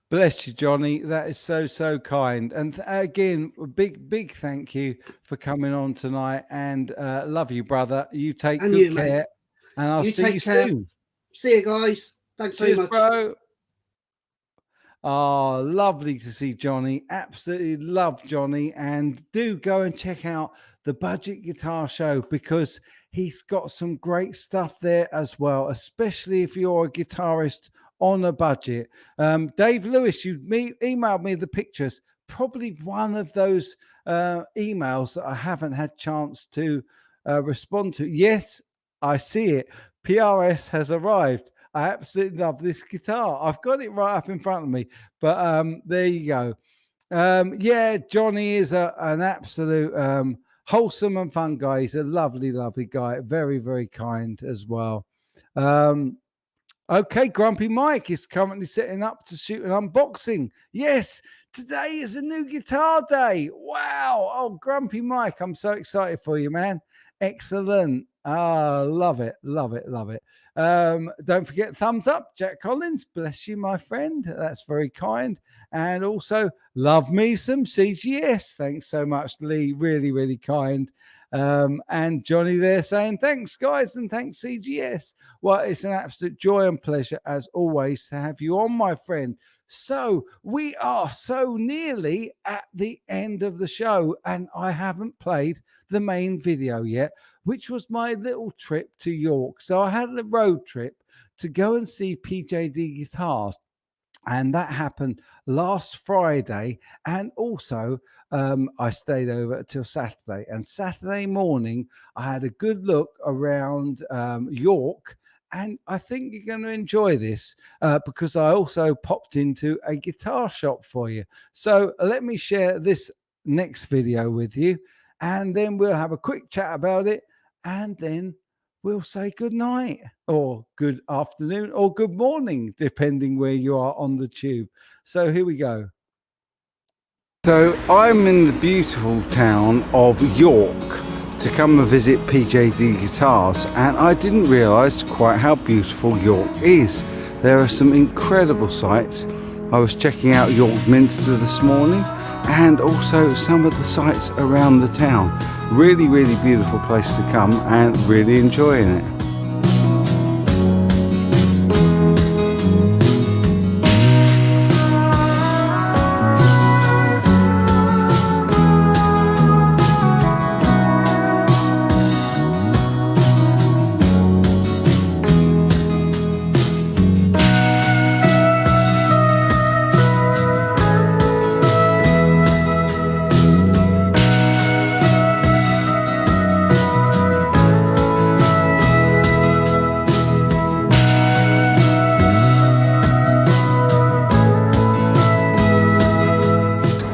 Speaker 1: Bless you, Johnny. That is so kind. And again, a big thank you for coming on tonight. And love you, brother. You take good care. Mate. And I'll see you soon.
Speaker 2: See you, guys. Thanks very much,
Speaker 1: bro. Oh, lovely to see Johnny. Absolutely love Johnny. And do go and check out the Budget Guitar Show, because he's got some great stuff there as well, especially if you're a guitarist on a budget. Dave Lewis, you emailed me the pictures. Probably one of those emails that I haven't had chance to respond to. Yes, I see it. PRS has arrived. I absolutely love this guitar. I've got it right up in front of me. But there you go. Yeah, Johnny is an absolute wholesome and fun guy. He's a lovely guy. Very, very kind as well. Okay, Grumpy Mike is currently setting up to shoot an unboxing. Yes, today is a new guitar day. Wow. Oh, Grumpy Mike, I'm so excited for you, man. Excellent. Love it. Don't forget, thumbs up, Jack Collins. Bless you, my friend. That's very kind. And also, love me some CGS. Thanks so much, Lee. Really, really kind. And Johnny there saying, thanks, guys, and thanks, CGS. Well, it's an absolute joy and pleasure, as always, to have you on, my friend. So we are so nearly at the end of the show, and I haven't played the main video yet, which was my little trip to York. So I had a road trip to go and see PJD Guitars. And that happened last Friday. And also, I stayed over till Saturday. And Saturday morning, I had a good look around York. And I think you're going to enjoy this because I also popped into a guitar shop for you. So let me share this next video with you. And then we'll have a quick chat about it. And then we'll say good night or good afternoon or good morning, depending where you are on the tube. So here we go. So I'm in the beautiful town of York to come and visit PJD Guitars, and I didn't realise quite how beautiful York is. There are some incredible sights. I was checking out York Minster this morning and also some of the sights around the town. Really, really beautiful place to come and really enjoying it.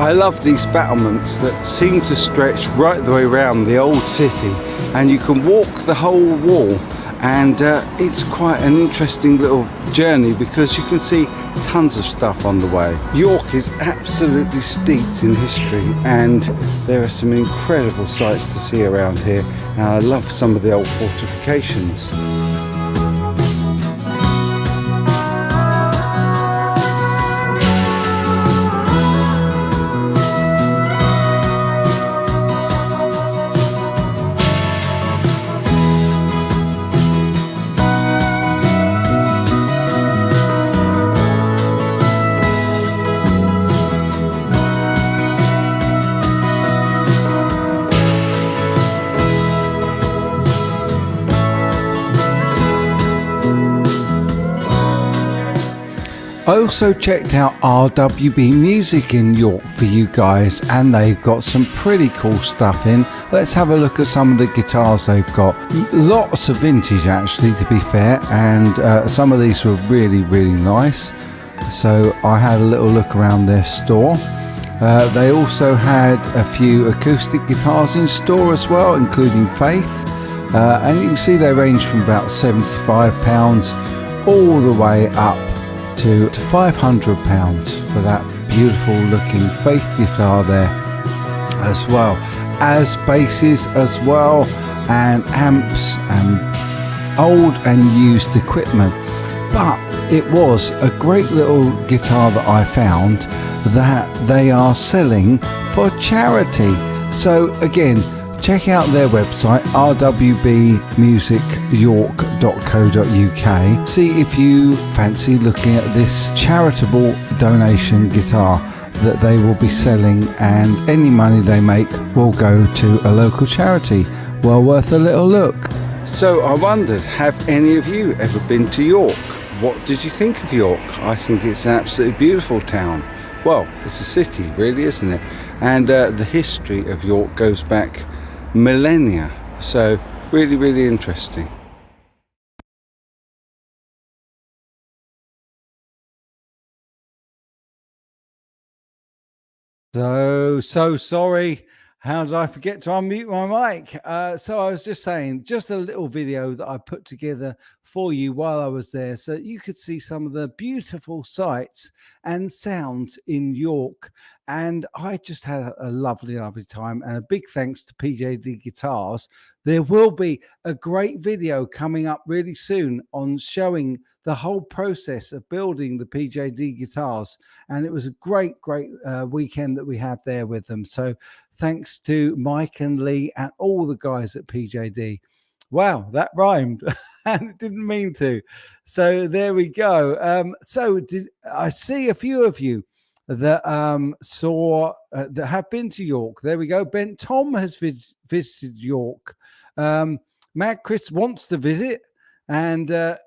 Speaker 1: I love these battlements that seem to stretch right the way around the old city, and you can walk the whole wall, and it's quite an interesting little journey because you can see tons of stuff on the way. York is absolutely steeped in history, and there are some incredible sights to see around here, and I love some of the old fortifications. I also checked out RWB Music in York for you guys, and they've got some pretty cool stuff in. Let's have a look at some of the guitars they've got. Lots of vintage actually, to be fair, and some of these were really, really nice. So I had a little look around their store, They also had a few acoustic guitars in store as well, including Faith. And you can see they range from about £75 all the way up to £500 for that beautiful looking Faith guitar there, as well as basses as well, and amps and old and used equipment. But it was a great little guitar that I found that they are selling for charity. So again, check out their website, rwbmusicyork.co.uk. See if you fancy looking at this charitable donation guitar that they will be selling, and any money they make will go to a local charity. Well worth a little look. So I wondered, have any of you ever been to York? What did you think of York? I think it's an absolutely beautiful town. Well, it's a city really, isn't it? And the history of York goes back millennia, so really, really interesting. So sorry. How did I forget to unmute my mic? So I was just saying, just a little video that I put together for you while I was there, so you could see some of the beautiful sights and sounds in York. And I just had a lovely, lovely time. And a big thanks to PJD Guitars. There will be a great video coming up really soon on showing the whole process of building the PJD guitars. And it was a great weekend that we had there with them. So thanks to Mike and Lee and all the guys at PJD. Wow, that rhymed. And it didn't mean to. So there we go. So did I see a few of you that saw that have been to York? There we go. Ben Tom has visited York. Mad Chris wants to visit, and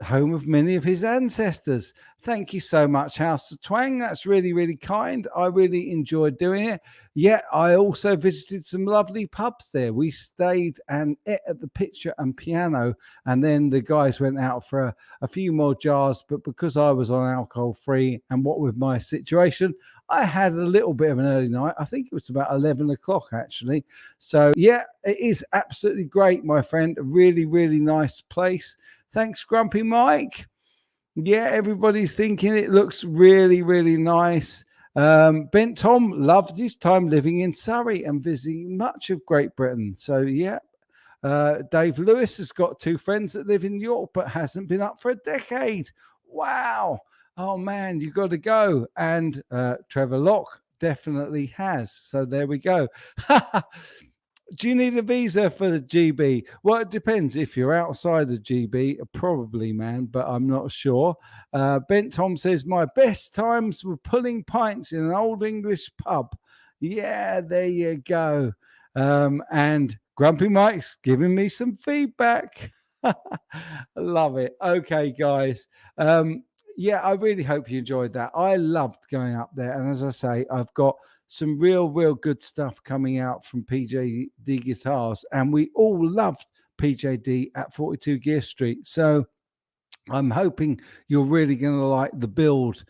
Speaker 1: home of many of his ancestors. Thank you so much, House of Twang. That's really, really kind. I really enjoyed doing it. Yeah, I also visited some lovely pubs there. We stayed and ate at the Pitcher and Piano, and then the guys went out for a few more jars. But because I was on alcohol free, and what with my situation, I had a little bit of an early night. I think it was about 11 o'clock actually. So yeah, it is absolutely great, my friend. A really, really nice place. Thanks, Grumpy Mike. Yeah, everybody's thinking it looks really, really nice. Ben Tom loved his time living in Surrey and visiting much of Great Britain. So, yeah. Dave Lewis has got 2 friends that live in York but hasn't been up for a decade. Wow. Oh, man, you got to go. And Trevor Locke definitely has. So, there we go. Do you need a visa for the GB? Well, it depends. If you're outside the GB, probably, man, but I'm not sure. Bent Tom says, my best times were pulling pints in an old English pub. Yeah, there you go. And Grumpy Mike's giving me some feedback. I love it. Okay, guys. Yeah, I really hope you enjoyed that. I loved going up there. And as I say, I've got some real good stuff coming out from PJD Guitars, and we all loved PJD at 42 Gear Street. So I'm hoping you're really going to like the build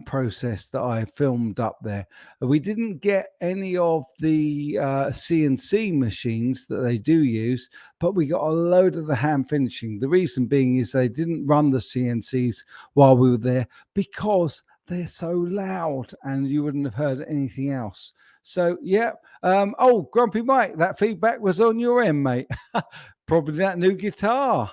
Speaker 1: process that I filmed up there. We didn't get any of the CNC machines that they do use, but we got a load of the hand finishing. The reason being is they didn't run the CNCs while we were there because they're so loud and you wouldn't have heard anything else. So, yeah. Oh, Grumpy Mike, that feedback was on your end, mate. Probably that new guitar.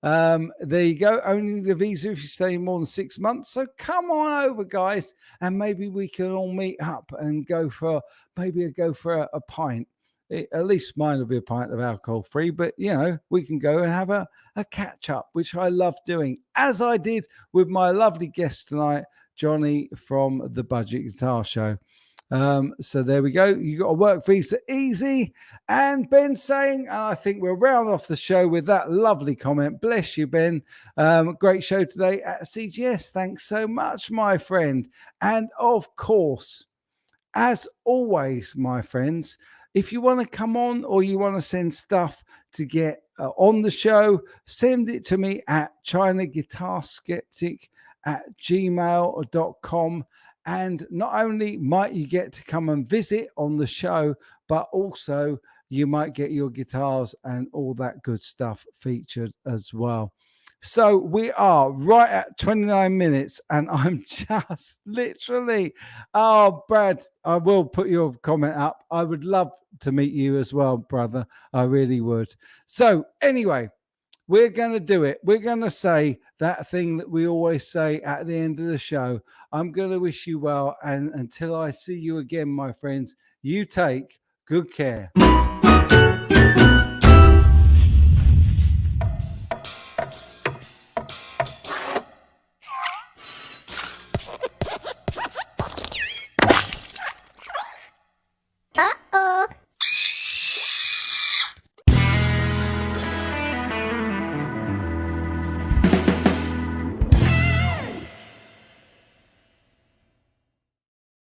Speaker 1: There you go. Only the visa if you stay more than 6 months. So come on over, guys, and maybe we can all meet up and go for a pint. At least mine will be a pint of alcohol free, but you know, we can go and have a catch up, which I love doing, as I did with my lovely guest tonight, Johnny from the Budget Guitar Show. So there we go. You got a work visa easy. And Ben saying, and I think we'll round off the show with that lovely comment. Bless you, Ben. Great show today at CGS. Thanks so much, my friend. And of course, as always, my friends, if you want to come on or you want to send stuff to get on the show, send it to me at chinaguitarskeptic@gmail.com. And not only might you get to come and visit on the show, but also you might get your guitars and all that good stuff featured as well. So we are right at 29 minutes, and I'm just literally, oh, Brad, I will put your comment up. I would love to meet you as well, brother. I really would. So anyway, we're going to do it. We're going to say that thing that we always say at the end of the show. I'm going to wish you well. And until I see you again, my friends, you take good care.